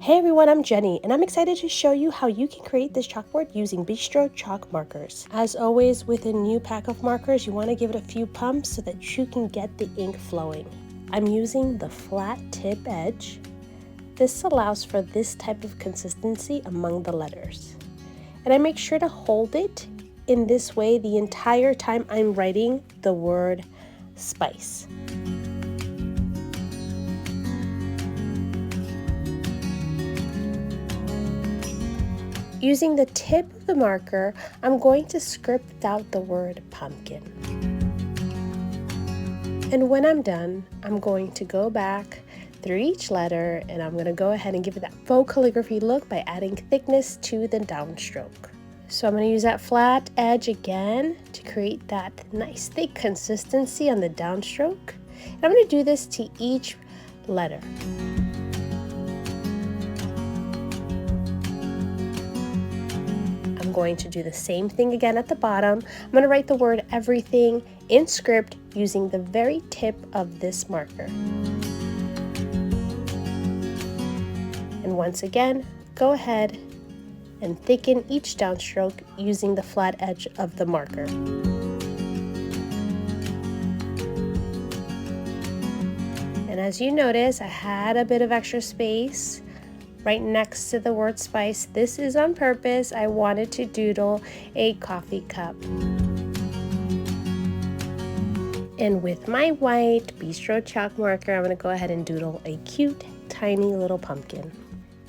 Hey everyone, I'm Jenny, and I'm excited to show you how you can create this chalkboard using Bistro chalk markers. As always, with a new pack of markers, you want to give it a few pumps so that you can get the ink flowing. I'm using the flat tip edge. This allows for this type of consistency among the letters. And I make sure to hold it in this way the entire time I'm writing the word spice. Using the tip of the marker, I'm going to script out the word pumpkin. And when I'm done, I'm going to go back through each letter and I'm going to go ahead and give it that faux calligraphy look by adding thickness to the downstroke. So I'm going to use that flat edge again to create that nice thick consistency on the downstroke. And I'm going to do this to each letter. I'm going to do the same thing again at the bottom. I'm going to write the word everything in script using the very tip of this marker. And once again, go ahead and thicken each downstroke using the flat edge of the marker. And as you notice, I had a bit of extra space right next to the word spice. This is on purpose. I wanted to doodle a coffee cup. And with my white Bistro chalk marker, I'm going to go ahead and doodle a cute, tiny little pumpkin.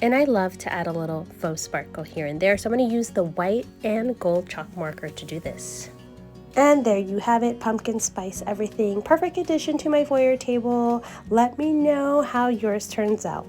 And I love to add a little faux sparkle here and there, so I'm going to use the white and gold chalk marker to do this. And there you have it, pumpkin spice everything. Perfect addition to my foyer table. Let me know how yours turns out.